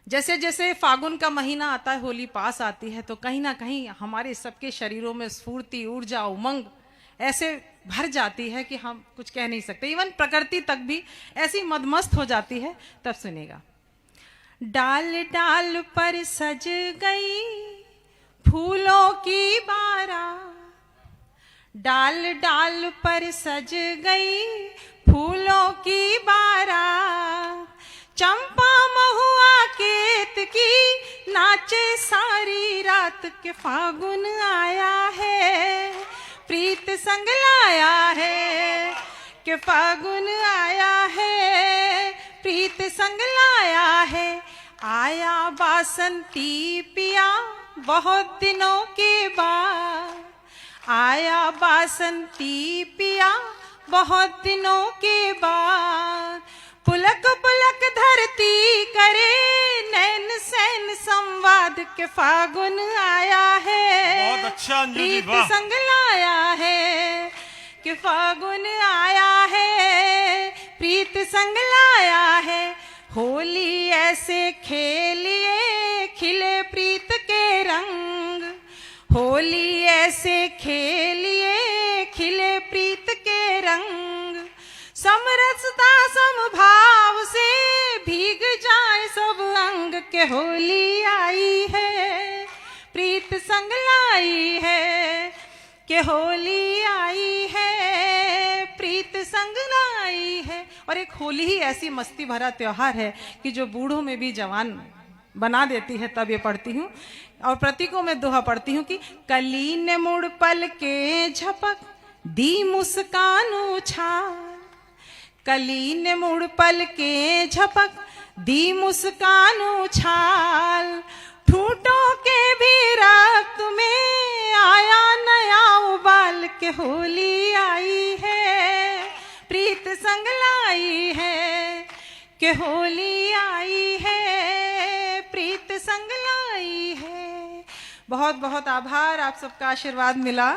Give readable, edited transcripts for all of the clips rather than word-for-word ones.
जैसे जैसे फागुन का महीना आता है, होली पास आती है, तो कहीं ना कहीं हमारे सबके शरीरों में स्फूर्ति, ऊर्जा, उमंग ऐसे भर जाती है कि हम कुछ कह नहीं सकते। इवन प्रकृति तक भी ऐसी मदमस्त हो जाती है। तब सुनेगा, डाल डाल पर सज गई फूलों की बारात, डाल डाल पर सज गई फूलों की बारात, चंपा महुआ केतकी नाचे सारी रात, के फागुन आया है प्रीत संग लाया है, के फागुन आया है प्रीत संग लाया है। आया बासंती पिया बहुत दिनों के बाद, आया बासंती पिया बहुत दिनों के बाद, पुलक पुलक धरती करे नैन सैन संवाद, के फागुन आया है बहुत अच्छा प्रीत संग लाया है, के फागुन आया है प्रीत संग लाया है। होली ऐसे खेलिए खिले प्रीत के रंग, होली ऐसे खेलिए खिले प्रीत के रंग, समरसता समभाव से भीग जाए सब अंग, के होली आई है प्रीत संग लाई है, के होली आई है प्रीत संग लाई है। और एक होली ही ऐसी मस्ती भरा त्योहार है कि जो बूढ़ों में भी जवान बना देती है। तब ये पढ़ती हूँ और प्रतीकों में दोहा पढ़ती हूँ कि कली ने मुड़ पल के झपक दी मुस्कान उछाल, कली ने मुड़ पल के झपक दी मुस्कान उछाल, ठूठों के भी रक्त में आया नया उबाल, के होली आई है प्रीत संग लाई है, के होली आई है प्रीत संग लाई है। बहुत बहुत आभार, आप सबका आशीर्वाद मिला।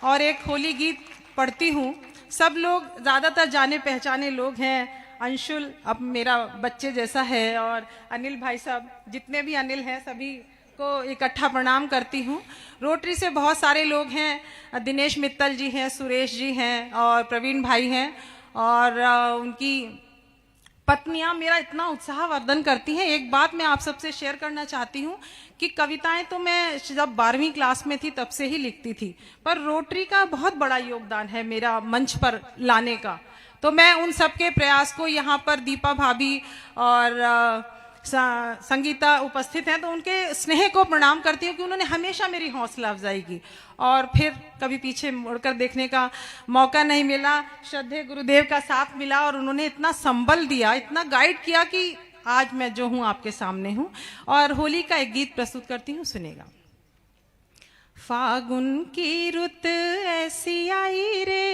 और एक होली गीत पढ़ती हूँ। सब लोग ज़्यादातर जाने पहचाने लोग हैं। अंशुल अब मेरा बच्चे जैसा है, और अनिल भाई साहब, जितने भी अनिल हैं सभी को इकट्ठा प्रणाम करती हूँ। रोटरी से बहुत सारे लोग हैं, दिनेश मित्तल जी हैं, सुरेश जी हैं और प्रवीण भाई हैं, और उनकी पत्नियां मेरा इतना उत्साहवर्धन करती हैं। एक बात मैं आप सबसे शेयर करना चाहती हूँ कि कविताएं तो मैं जब 12वीं क्लास में थी तब से ही लिखती थी, पर रोटरी का बहुत बड़ा योगदान है मेरा मंच पर लाने का। तो मैं उन सबके प्रयास को, यहाँ पर दीपा भाभी और संगीता उपस्थित हैं, तो उनके स्नेह को प्रणाम करती हूँ कि उन्होंने हमेशा मेरी हौसला अफजाई की, और फिर कभी पीछे मुड़कर देखने का मौका नहीं मिला। श्रद्धेय गुरुदेव का साथ मिला और उन्होंने इतना संबल दिया, इतना गाइड किया कि आज मैं जो हूँ आपके सामने हूँ। और होली का एक गीत प्रस्तुत करती हूँ, सुनेगा। फागुन की रुत ऐसी आई रे,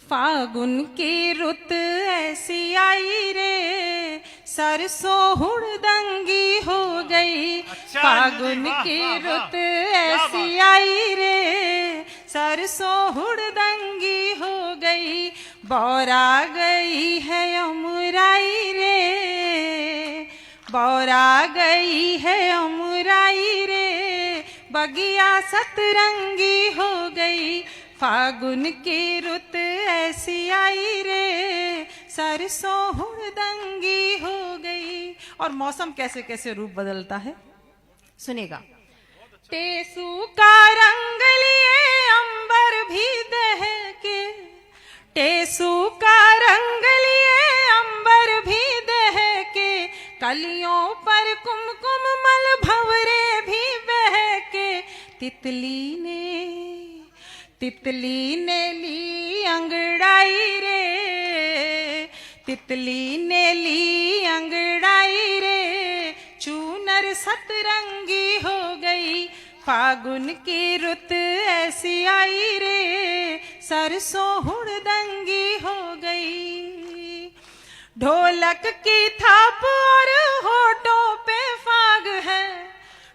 फागुन की रुत ऐसी आई रे, सरसों हुड़दंगी हो गई। फागुन की रुत ऐसी आई रे, सरसों हुड़दंगी हो गई। बौरा गई है अमुराई रे, बौरा गई है अमुराई रे, बगिया सतरंगी हो गई। फागुन की रुत ऐसी आई रे, सरसों हुड़दंगी हो गई। और मौसम कैसे कैसे रूप बदलता है, सुनेगा। टेसू का रंग लिए अंबर भी दहके, टेसू का रंग लिए अंबर भी दहके, कलियों पर कुमकुम मल भंवरे भी बहके। तितली ने ली अंगड़ाई रे, तितली ने ली अंगड़ाई रे, चूनर सतरंगी हो गई। फागुन की रुत ऐसी आई रे, सरसों हुड़दंगी हो गई। ढोलक की थाप और होठों पे फाग है,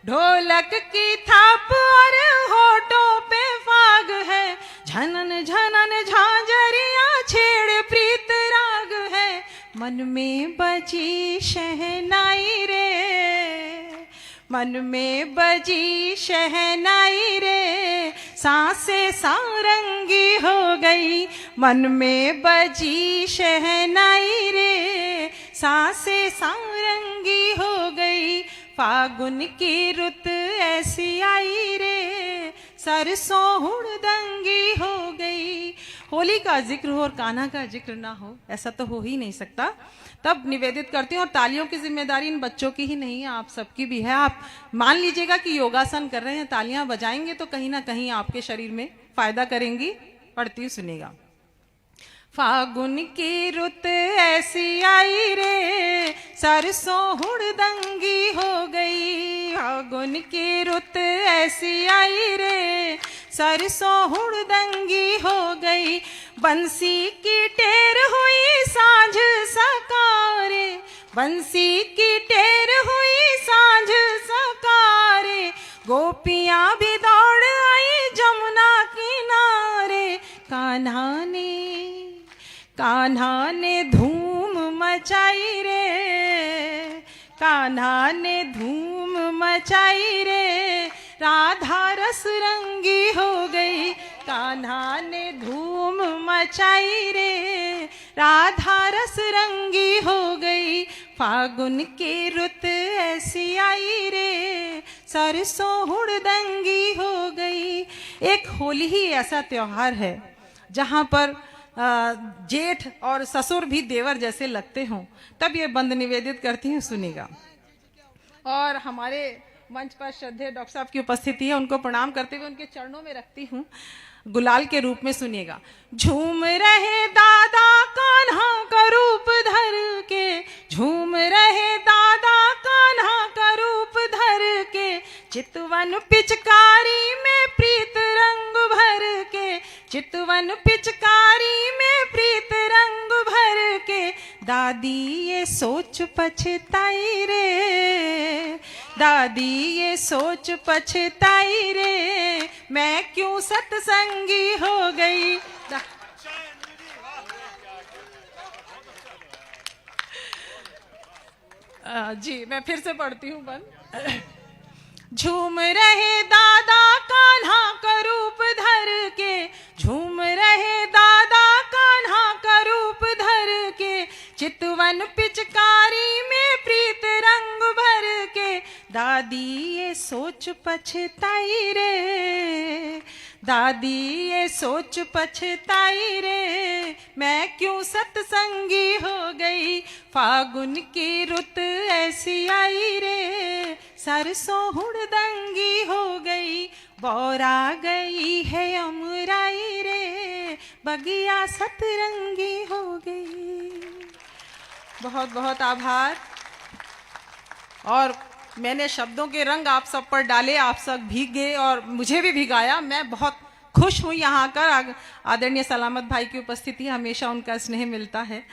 ढोलक की थाप और होठों पे फाग है। झनन झनन झांझरिया छेड़ प्रीत राग है, मन मन में बजी शहनाई रे, मन में बजी शहनाई रे, सांसें सारंगी हो गई। मन में बजी शहनाई रे, सांसें सारंगी हो गई। फागुन की रुत ऐसी आई रे, सरसों हुड़दंगी हो गई। होली का जिक्र हो और कान्हा का जिक्र ना हो, ऐसा तो हो ही नहीं सकता। तब निवेदित करती हूँ, और तालियों की जिम्मेदारी इन बच्चों की ही नहीं है, आप सबकी भी है। आप मान लीजिएगा कि योगासन कर रहे हैं, तालियां बजाएंगे तो कहीं ना कहीं आपके शरीर में फायदा करेंगी। पढ़ती हूँ, सुनिएगा। फागुन की रुत ऐसी आई रे, सरसों हुड़दंगी हो गई। फागुन की रुत ऐसी आई रे, सरसों हुड़दंगी हो गई। बंसी की टेर हुई सांझ सकारे, बंसी की टेर हुई सांझ सकारे। गोपियां भी दौड़ आई जमुना किनारे। कान्हा ने धूम मचाई रे, कान्हा ने धूम मचाई रे, राधा रस रंगी हो गई। कान्हा ने धूम मचाई रे, राधा रस रंगी हो गई। फागुन की रुत ऐसी आई रे, सरसों हुड़दंगी हो गई। एक होली ही ऐसा त्योहार है जहाँ पर जेठ और ससुर भी देवर जैसे लगते हों। तब ये बंद निवेदित करती हूँ, सुनिएगा। और हमारे मंच पर श्रद्धेय डॉक्टर साहब की उपस्थिति है, उनको प्रणाम करते हुए उनके चरणों में रखती हूँ गुलाल के रूप में, सुनिएगा। झूम रहे दादा कान्हा का रूप धर के, झूम रहे दादा कान्हा का रूप धर के। चितवन पिचकारी में प्रीत रंग भर के, चितवन पिचकारी में प्रीत रंग भर के। दादी ये सोच पछताई रे, दादी ये सोच पछताई रे, मैं क्यों सत्संगी हो गई। जी मैं फिर से पढ़ती हूँ बंद। झूम रहे दादा कान्हा का रूप धर के, झूम रहे दादा कान्हा का रूप धर के। चितवन पिचकारी में प्रीत रंग भर के। दादी ये सोच पछताई रे, दादी ये सोच पछताई रे, मैं क्यों सत्संगी हो गई। फागुन की रुत ऐसी आई रे, सरसों हुड़दंगी हो गई। बौरा गई है अमराई रे, बगिया सतरंगी हो गई। बहुत बहुत आभार। और मैंने शब्दों के रंग आप सब पर डाले, आप सब भीग गए और मुझे भी भिगाया। मैं बहुत खुश हूँ यहाँ आकर। आदरणीय सलामत भाई की उपस्थिति, हमेशा उनका स्नेह मिलता है।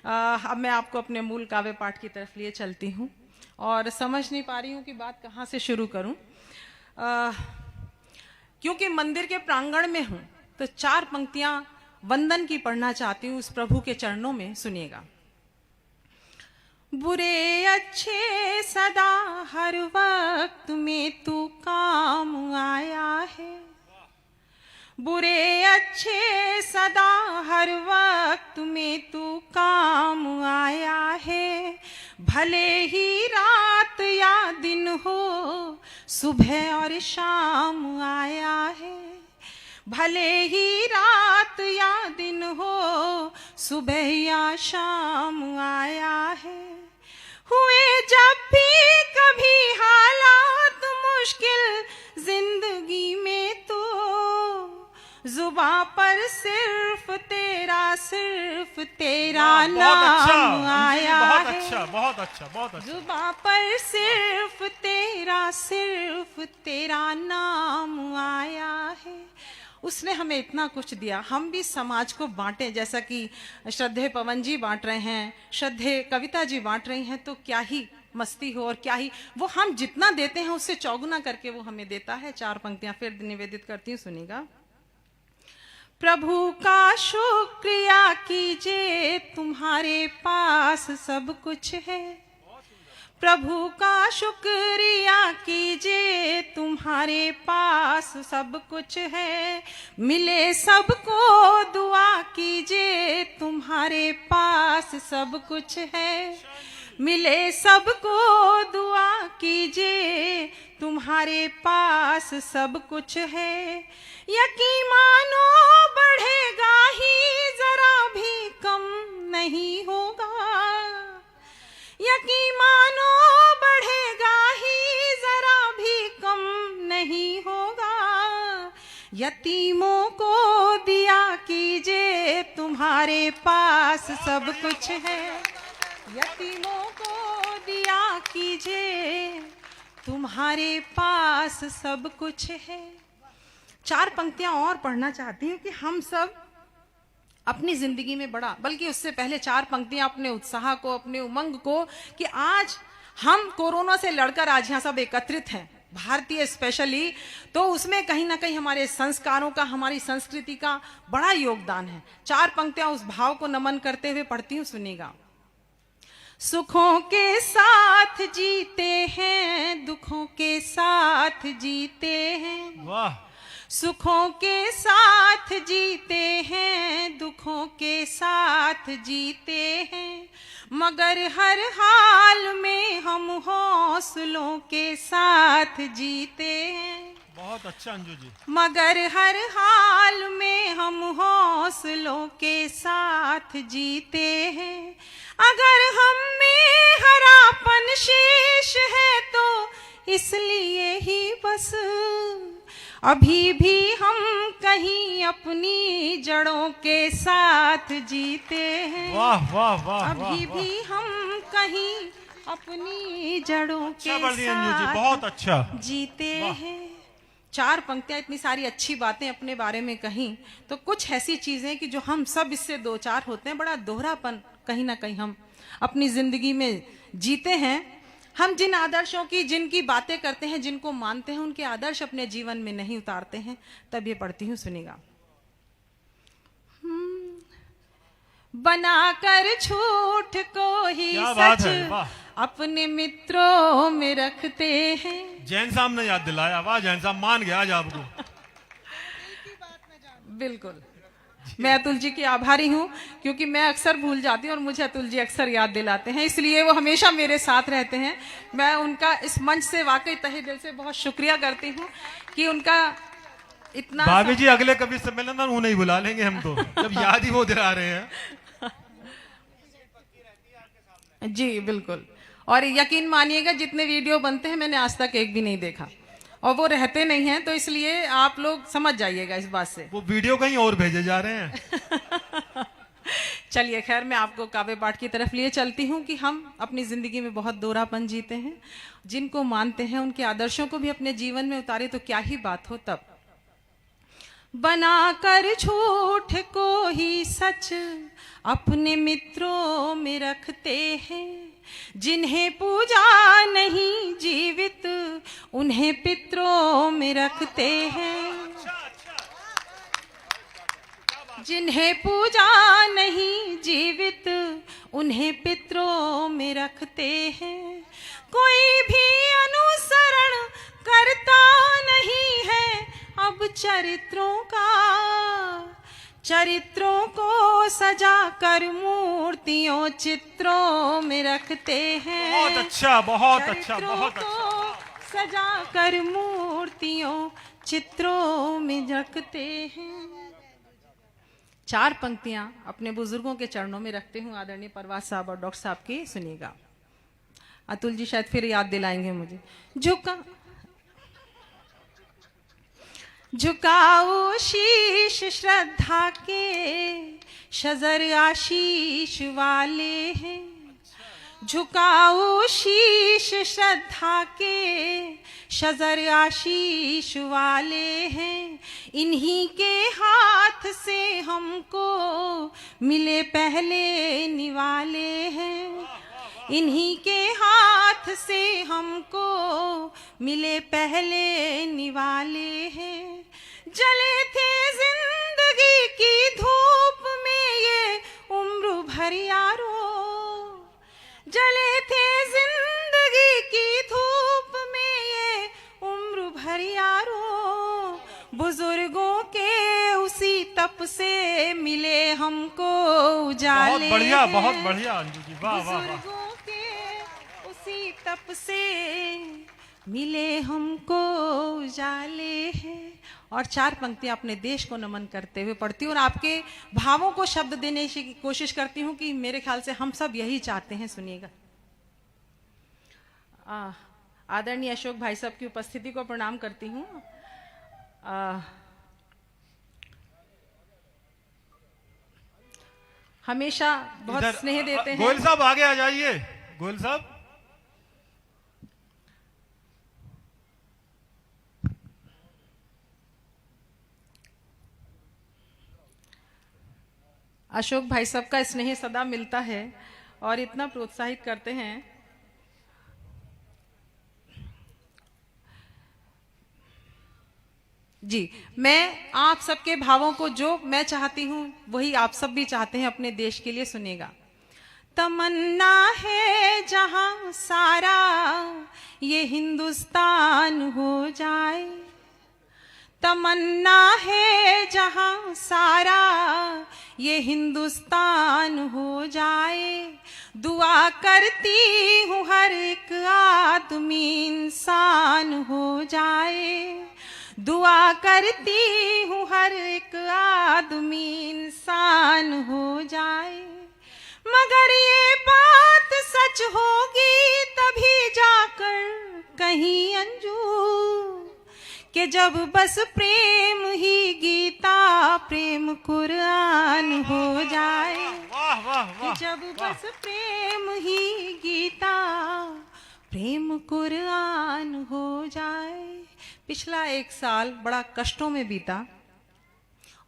अब मैं आपको अपने मूल काव्य पाठ की तरफ लिए चलती हूँ और समझ नहीं पा रही हूँ कि बात कहाँ से शुरू करूँ। क्योंकि मंदिर के प्रांगण में हूँ तो 4 पंक्तियाँ वंदन की पढ़ना चाहती हूँ उस प्रभु के चरणों में, सुनिएगा। बुरे अच्छे सदा हर वक्त में तू काम आया है, बुरे अच्छे सदा हर वक्त में तू काम आया है। भले ही रात या दिन हो, सुबह और शाम आया है। भले ही रात या दिन हो, सुबह या शाम आया है। हुए जब भी कभी हालात मुश्किल जिंदगी में, तो जुबां पर सिर्फ तेरा नाम आया है। बहुत अच्छा, बहुत अच्छा, बहुत अच्छा। जुबां पर सिर्फ तेरा नाम आया है। उसने हमें इतना कुछ दिया, हम भी समाज को बांटें, जैसा कि श्रद्धेय पवन जी बांट रहे हैं, श्रद्धेय कविता जी बांट रही हैं, तो क्या ही मस्ती हो और क्या ही वो हम जितना देते हैं उससे चौगुना करके वो हमें देता है। 4 पंक्तियां फिर निवेदित करती हूँ, सुनिएगा। प्रभु का शुक्रिया कीजिए, तुम्हारे पास सब कुछ है। प्रभु का शुक्रिया कीजिए, तुम्हारे पास सब कुछ है। मिले सबको दुआ कीजिए, तुम्हारे पास सब कुछ है। मिले सबको दुआ कीजिए, तुम्हारे पास सब कुछ है। यकीन मानो बढ़ेगा ही, जरा भी कम नहीं होगा। यकीन मानो बढ़ेगा ही, जरा भी कम नहीं होगा। यतीमों को दिया कीजिए, तुम्हारे पास सब कुछ है। यतीमों को दिया कीजिए, तुम्हारे पास सब कुछ है। 4 पंक्तियां और पढ़ना चाहती हूँ कि हम सब अपनी जिंदगी में बड़ा, बल्कि उससे पहले 4 पंक्तियां अपने उत्साह को, अपने उमंग को, कि आज हम कोरोना से लड़कर आज यहाँ सब एकत्रित हैं, भारतीय स्पेशली, तो उसमें कहीं ना कहीं हमारे संस्कारों का, हमारी संस्कृति का बड़ा योगदान है। 4 पंक्तियां उस भाव को नमन करते हुए पढ़ती हूँ, सुनिएगा। सुखों के साथ जीते हैं, दुखों के साथ जीते हैं। वाह। सुखों के साथ जीते हैं, दुखों के साथ जीते हैं। मगर हर हाल में हम हौसलों के साथ जीते हैं। बहुत अच्छा अंजू जी। मगर हर हाल में हम हौसलों के साथ जीते हैं। अगर हम में हरापन शेष है तो इसलिए ही बस अभी भी हम कहीं अपनी जड़ों के साथ जीते हैं। वाह वाह वाह। अभी भी हम कहीं अपनी जड़ों के अंजू जी, साथ बहुत अच्छा जीते हैं। 4 पंक्तियां इतनी सारी अच्छी बातें अपने बारे में कहीं, तो कुछ ऐसी चीजें कि जो हम सब इससे 2-4 होते हैं, बड़ा दोहरापन कहीं ना कहीं हम अपनी जिंदगी में जीते हैं। हम जिन आदर्शों की, जिनकी बातें करते हैं, जिनको मानते हैं, उनके आदर्श अपने जीवन में नहीं उतारते हैं। तब ये पढ़ती हूँ, सुनिएगा। बनाकर झूठ को ही सच अपने मित्रों में रखते हैं। जैन साहब ने याद दिलाया। वाह जैन साहब, मान गया आज आपको। बिल्कुल, मैं अतुल जी की आभारी हूँ, क्योंकि मैं अक्सर भूल जाती हूँ और मुझे अतुल जी अक्सर याद दिलाते हैं, इसलिए वो हमेशा मेरे साथ रहते हैं। मैं उनका इस मंच से वाकई तहे दिल से बहुत शुक्रिया करती हूँ कि उनका इतना। भाभी जी, अगले कभी सम्मेलन में उन्हें नहीं बुला लेंगे हम तो, जब याद ही वो दिला रहे हैं। जी बिल्कुल, और यकीन मानिएगा जितने वीडियो बनते हैं मैंने आज तक एक भी नहीं देखा, और वो रहते नहीं हैं, तो इसलिए आप लोग समझ जाइएगा इस बात से। वो वीडियो कहीं और भेजे जा रहे हैं। चलिए खैर, मैं आपको काव्य पाठ की तरफ लिए चलती हूँ कि हम अपनी जिंदगी में बहुत दोहरापन जीते हैं। जिनको मानते हैं उनके आदर्शों को भी अपने जीवन में उतारे तो क्या ही बात हो। तब बनाकर झूठ को ही सच अपने मित्रों में रखते हैं। जिन्हें पूजा नहीं जीवित उन्हें पितरों में रखते हैं। जिन्हें पूजा नहीं जीवित उन्हें पितरों में रखते हैं। कोई भी अनुसरण करता नहीं है अब चरित्रों का। चरित्रों को सजा कर मूर्तियों चित्रों में रखते हैं। बहुत अच्छा, बहुत अच्छा, बहुत अच्छा। सजा कर मूर्तियों चित्रों में रखते हैं। 4 पंक्तियां अपने बुजुर्गों के चरणों में रखते हूँ, आदरणीय परवाज साहब और डॉक्टर साहब की, सुनिएगा। अतुल जी शायद फिर याद दिलाएंगे मुझे। झुकाओ शीश श्रद्धा के शजर आशीष वाले हैं। झुकाओ शीश श्रद्धा के शजर आशीष वाले हैं। इन्हीं के हाथ से हमको मिले पहले निवाले हैं। इन्हीं के हाथ से हमको मिले पहले निवाले हैं। जले थे जिंदगी की धूप में ये उम्र भर यारो, जले थे जिंदगी की धूप में ये उम्र भर यारो, बुजुर्गों के उसी तप से मिले हमको उजाले। बहुत बढ़िया अंजू जी, वाह वाह वाह। बुजुर्गों के उसी तप से मिले हमको उजाले हैं। और 4 पंक्तियां अपने देश को नमन करते हुए पढ़ती हूँ और आपके भावों को शब्द देने की कोशिश करती हूँ कि मेरे ख्याल से हम सब यही चाहते हैं। सुनिएगा। आदरणीय अशोक भाई साहब की उपस्थिति को प्रणाम करती हूँ। हमेशा बहुत स्नेह देते हैं। गोयल साहब आगे आ जाइए। गोयल साहब, अशोक भाई साहब का स्नेह सदा मिलता है और इतना प्रोत्साहित करते हैं। जी, मैं आप सबके भावों को, जो मैं चाहती हूँ वही आप सब भी चाहते हैं अपने देश के लिए। सुनिएगा। तमन्ना है जहां सारा ये हिंदुस्तान हो जाए, तमन्ना है जहां सारा ये हिंदुस्तान हो जाए, दुआ करती हूँ हर एक आदमी इंसान हो जाए, दुआ करती हूँ हर एक आदमी इंसान हो जाए, मगर ये बात सच होगी तभी जाकर कहीं अंजू, कि जब बस प्रेम ही गीता प्रेम कुरान हो जाए। वाह वाह वाह। कि जब बस प्रेम ही गीता प्रेम कुरान हो जाए। पिछला 1 साल बड़ा कष्टों में बीता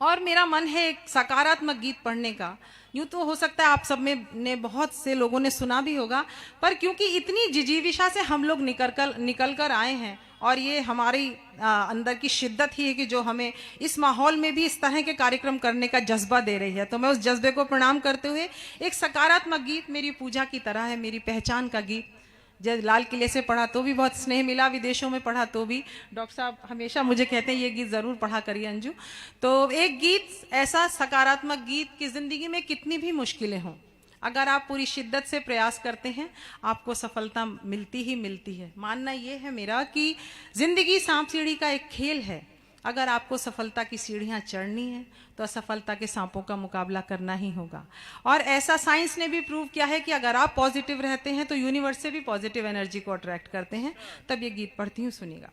और मेरा मन है एक सकारात्मक गीत पढ़ने का। यूं तो हो सकता है आप सब में ने बहुत से लोगों ने सुना भी होगा, पर क्योंकि इतनी जिजीविषा से हम लोग निकल कर आए हैं और ये हमारी अंदर की शिद्दत ही है कि जो हमें इस माहौल में भी इस तरह के कार्यक्रम करने का जज्बा दे रही है, तो मैं उस जज्बे को प्रणाम करते हुए एक सकारात्मक गीत, मेरी पूजा की तरह है, मेरी पहचान का गीत, जब लाल किले से पढ़ा तो भी बहुत स्नेह मिला, विदेशों में पढ़ा तो भी। डॉक्टर साहब हमेशा मुझे कहते हैं ये गीत ज़रूर पढ़ा करिए अंजू। तो एक गीत, ऐसा सकारात्मक गीत कि ज़िंदगी में कितनी भी मुश्किलें हों, अगर आप पूरी शिद्दत से प्रयास करते हैं आपको सफलता मिलती ही मिलती है। मानना ये है मेरा कि ज़िंदगी सांप सीढ़ी का एक खेल है। अगर आपको सफलता की सीढ़ियाँ चढ़नी है तो असफलता के सांपों का मुकाबला करना ही होगा। और ऐसा साइंस ने भी प्रूव किया है कि अगर आप पॉजिटिव रहते हैं तो यूनिवर्स से भी पॉजिटिव एनर्जी को अट्रैक्ट करते हैं। तब ये गीत पढ़ती हूँ, सुनिएगा।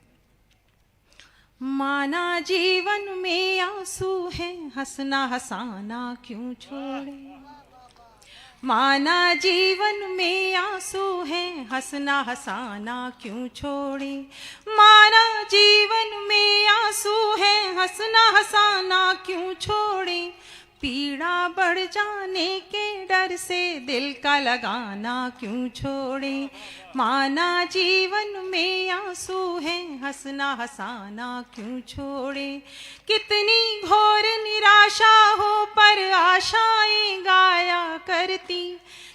माना जीवन में आंसू है, हंसना हंसाना क्यों छोड़े, माना जीवन में आंसू है, हंसना हंसाना क्यों छोड़े, माना जीवन में आंसू है, हंसना हंसाना क्यों छोड़े, पीड़ा बढ़ जाने के डर से दिल का लगाना क्यों छोड़े, माना जीवन में आंसू है, हंसना हंसाना क्यों छोड़े, कितनी घोर निराशा हो पर आशाएं गाया करती,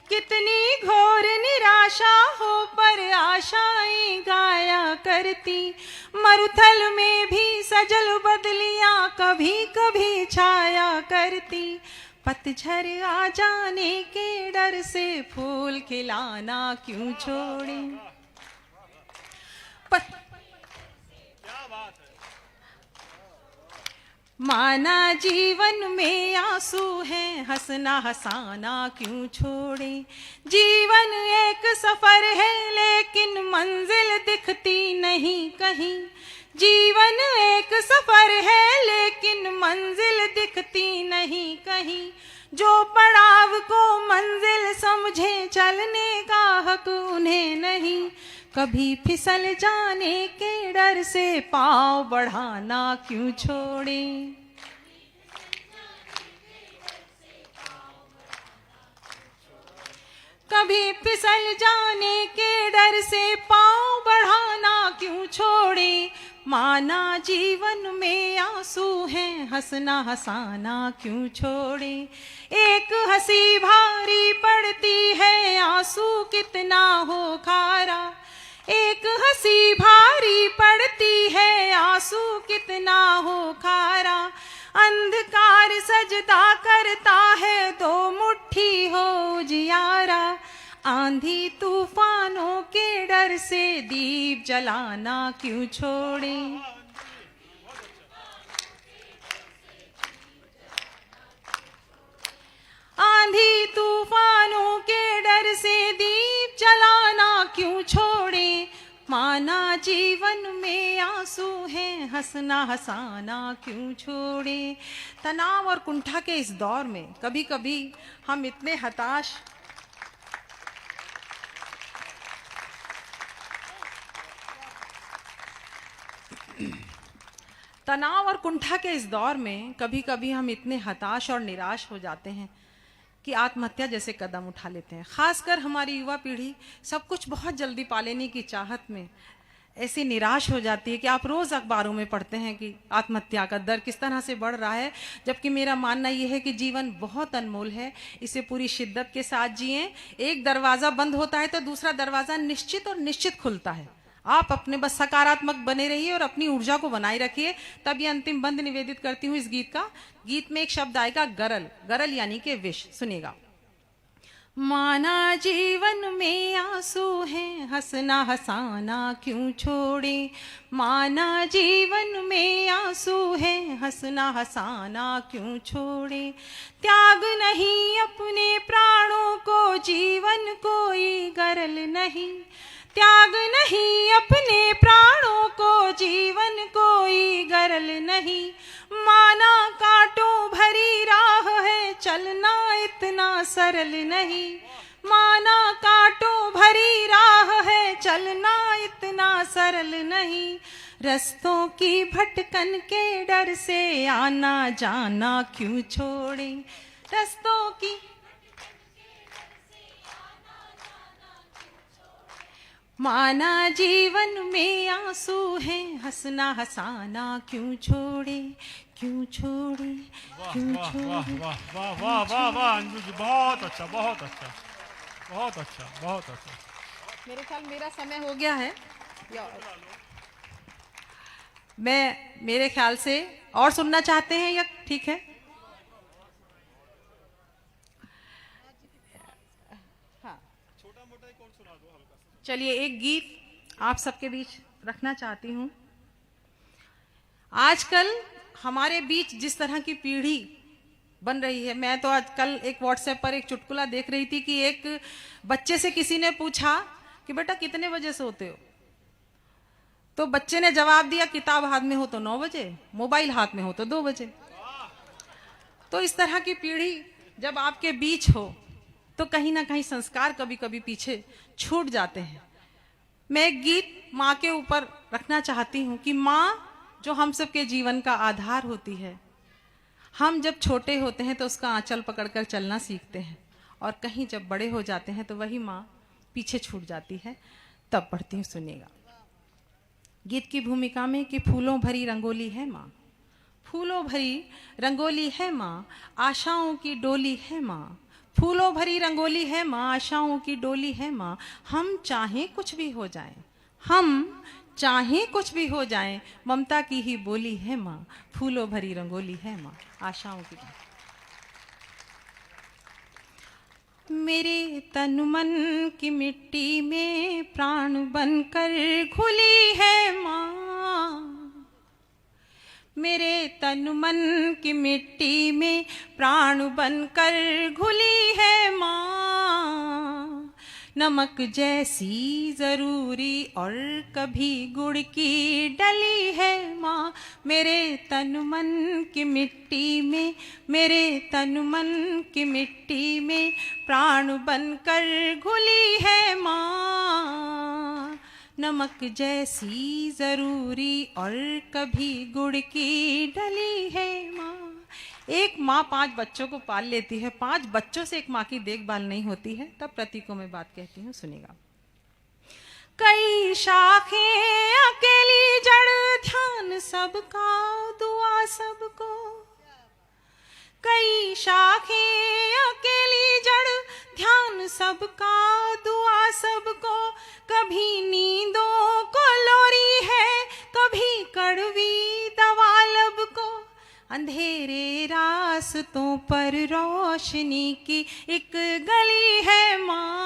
कितनी घोर निराशा हो पर आशाएं गाया करती, मरुथल में भी सजल बदलियां कभी कभी छाया करती, पतझड़ आ जाने के डर से फूल खिलाना क्यों छोड़े, माना जीवन में आंसू है, हंसना हंसाना क्यों छोड़े, जीवन एक सफर है लेकिन मंजिल दिखती नहीं कहीं, जीवन एक सफर है लेकिन मंजिल दिखती नहीं कहीं, जो पड़ाव को मंजिल समझे चलने का हक उन्हें नहीं, कभी फिसल जाने के डर से पाँव बढ़ाना क्यों छोड़े, कभी फिसल जाने के डर से पाँव बढ़ाना क्यों छोड़े, माना जीवन में आंसू हैं, हंसना हंसाना क्यों छोड़े। एक हंसी भारी पड़ती है, आंसू कितना हो खारा। एक हंसी भारी पड़ती है, आंसू कितना हो खारा। अंधकार सजदा करता है, दो मुट्ठी हो उजियारा। आंधी तूफानों के डर से दीप जलाना क्यों छोड़े। आंधी तूफानों के डर से दीप जलाना क्यों छोड़े। माना जीवन में आंसू हैं, हंसना हंसाना क्यों छोड़े। तनाव और कुंठा के इस दौर में कभी कभी हम इतने हताश तनाव और कुंठा के इस दौर में कभी कभी हम इतने हताश और निराश हो जाते हैं कि आत्महत्या जैसे कदम उठा लेते हैं। खासकर हमारी युवा पीढ़ी सब कुछ बहुत जल्दी पा लेने की चाहत में ऐसी निराश हो जाती है कि आप रोज अखबारों में पढ़ते हैं कि आत्महत्या का दर किस तरह से बढ़ रहा है। जबकि मेरा मानना यह है कि जीवन बहुत अनमोल है, इसे पूरी शिद्दत के साथ जिएं। एक दरवाजा बंद होता है तो दूसरा दरवाजा निश्चित और निश्चित खुलता है। आप अपने बस सकारात्मक बने रहिए और अपनी ऊर्जा को बनाए रखिए। तब ये अंतिम बंद निवेदित करती हूँ इस गीत का। गीत में एक शब्द आएगा गरल, गरल यानी कि विष। सुनिएगा। माना जीवन में आंसू हैं, हंसना हंसाना क्यों छोड़े। माना जीवन में आंसू हैं, हंसना हंसाना क्यों छोड़े। त्याग नहीं अपने प्राणों को, जीवन कोई गरल नहीं। त्याग नहीं अपने प्राणों को, जीवन कोई गरल नहीं। माना कांटों भरी राह है, चलना इतना सरल नहीं। माना कांटों भरी राह है, चलना इतना सरल नहीं। रस्तों की भटकन के डर से आना जाना क्यों छोड़े। रस्तों की माना जीवन में आंसू हैं, हंसना हंसाना क्यों छोड़े। क्यों छोड़े, क्यों छोड़े। वाह वाह वाह वाह वाह अंजू जी, बहुत अच्छा बहुत अच्छा बहुत अच्छा बहुत अच्छा। मेरे ख्याल मेरा समय हो गया है। मेरे ख्याल से और सुनना चाहते हैं या ठीक है। चलिए एक गीत आप सबके बीच रखना चाहती हूँ। आजकल हमारे बीच जिस तरह की पीढ़ी बन रही है, मैं तो आजकल एक व्हाट्सएप पर एक चुटकुला देख रही थी कि एक बच्चे से किसी ने पूछा कि बेटा कितने बजे सोते हो। तो बच्चे ने जवाब दिया किताब हाथ में हो तो 9 बजे, मोबाइल हाथ में हो तो 2 बजे। तो इस तरह की पीढ़ी जब आपके बीच हो तो कहीं ना कहीं संस्कार कभी कभी पीछे छूट जाते हैं। मैं एक गीत माँ के ऊपर रखना चाहती हूँ कि माँ जो हम सबके जीवन का आधार होती है। हम जब छोटे होते हैं तो उसका आंचल पकड़कर चलना सीखते हैं और कहीं जब बड़े हो जाते हैं तो वही माँ पीछे छूट जाती है। तब पढ़ती हूँ, सुनिएगा। गीत की भूमिका में कि फूलों भरी रंगोली है माँ, फूलों भरी रंगोली है माँ, आशाओं की डोली है माँ। फूलों भरी रंगोली है माँ, आशाओं की डोली है माँ। हम चाहें कुछ भी हो जाएं, हम चाहें कुछ भी हो जाएं, ममता की ही बोली है माँ। फूलों भरी रंगोली है माँ, आशाओं की। मेरे तन मन की मिट्टी में प्राण बनकर घुली है माँ। मेरे तन मन की मिट्टी में प्राण बनकर घुली है माँ। नमक जैसी जरूरी और कभी गुड़ की डली है माँ। मेरे तन मन की मिट्टी में, मेरे तन मन की मिट्टी में प्राण बनकर घुली है माँ। नमक जैसी जरूरी और कभी गुड़ की डली है माँ। एक माँ 5 बच्चों को पाल लेती है, 5 बच्चों से एक माँ की देखभाल नहीं होती है। तब प्रतीकों में बात कहती हूँ, सुनिएगा। कई शाखें अकेली जड़, ध्यान सबका दुआ सबको। कई शाखें अकेली जड़, ध्यान सबका दुआ सबको। कभी नींदों को लोरी है, कभी कड़वी दवा लब को। अंधेरे रास्तों पर रोशनी की एक गली है माँ।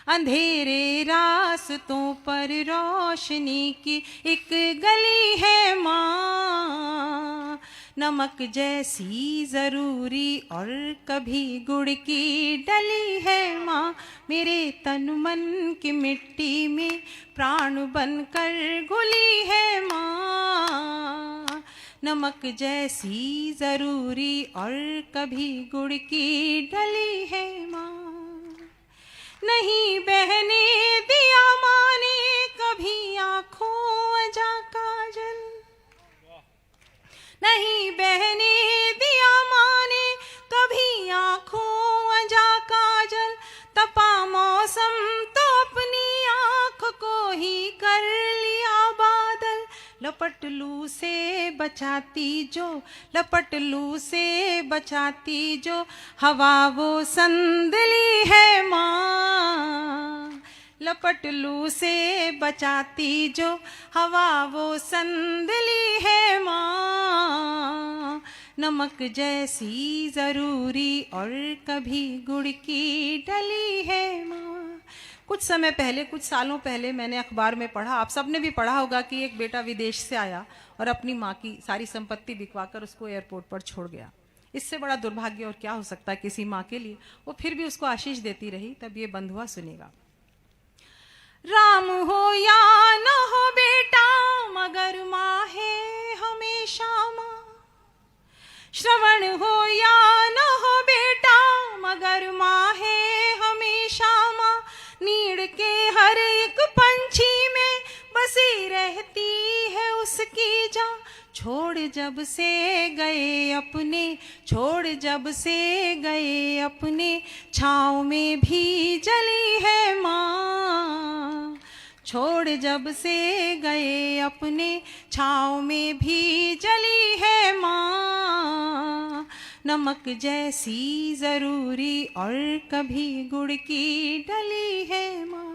अंधेरे रास्तों पर रोशनी की एक गली है माँ। नमक जैसी जरूरी और कभी गुड़ की डली है माँ। मेरे तन मन की मिट्टी में प्राण बनकर घुली है माँ। नमक जैसी जरूरी और कभी गुड़ की डली है माँ। नहीं बहने दिया माँ ने कभी आँखों जा काजल। नहीं बहने दिया माँ ने कभी आँखों जा काजल। तपा मौसम तो अपनी आँख को ही कर लिया बादल। लपट लू से बचाती जो, लपट लू से बचाती जो हवा वो संदली है माँ। लपट लू से बचाती जो हवा वो संदली है माँ। नमक जैसी जरूरी और कभी गुड़ की डली है माँ। कुछ समय पहले, कुछ सालों पहले मैंने अखबार में पढ़ा, आप सबने भी पढ़ा होगा कि एक बेटा विदेश से आया और अपनी माँ की सारी संपत्ति बिकवाकर उसको एयरपोर्ट पर छोड़ गया। इससे बड़ा दुर्भाग्य और क्या हो सकता है किसी माँ के लिए। वो फिर भी उसको आशीष देती रही। तब ये बंद हुआ, सुनेगा। राम हो या न हो बेटा, मगर माँ है हमेशा माँ। श्रवण हो या न हो बेटा, मगर माँ है हमेशा माँ। नीड़ के हर एक पंछी में बसी रहती है उसकी जान। छोड़ जब से गए अपने, छोड़ जब से गए अपने, छाँव में भी जली है माँ। छोड़ जब से गए अपने, छाँव में भी जली है माँ। नमक जैसी जरूरी और कभी गुड़ की डली है माँ।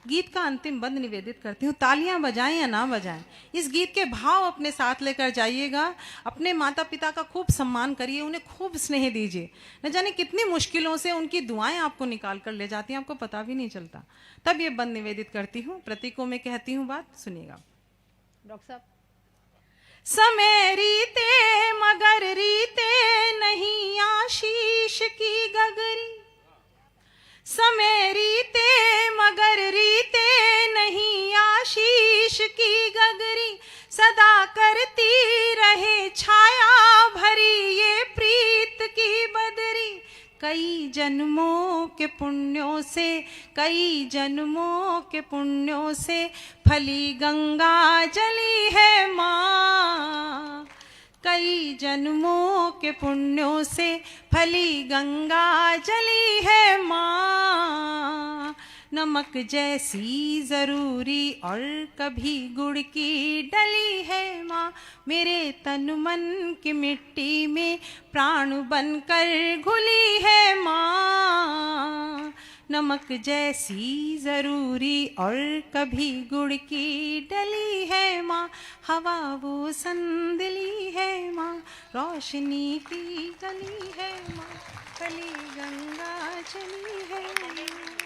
गीत का अंतिम बंद निवेदित करती हूँ। तालियां बजाएं या ना बजाएं, इस गीत के भाव अपने साथ लेकर जाइएगा। अपने माता पिता का खूब सम्मान करिए, उन्हें खूब स्नेह दीजिए। न जाने कितनी मुश्किलों से उनकी दुआएं आपको निकाल कर ले जाती हैं, आपको पता भी नहीं चलता। तब ये बंद निवेदित करती हूँ। प्रतीकों में कहती हूँ बात, सुनिएगा डॉक्टर साहब। समय रीते मगर रीते नहीं आशीष की गगरी। समय रीते मगर रीते नहीं आशीष की गगरी। सदा करती रहे छाया भरी ये प्रीत की बदरी। कई जन्मों के पुण्यों से, कई जन्मों के पुण्यों से फली गंगा जली है माँ। कई जन्मों के पुण्यों से फली गंगा जली है माँ। नमक जैसी जरूरी और कभी गुड़ की डली है माँ। मेरे तन मन की मिट्टी में प्राण बनकर घुली है माँ। नमक जैसी जरूरी और कभी गुड़ की डली है माँ। हवा वो संदली है माँ, रोशनी की गली है माँ। फली गंगा चली है माँ।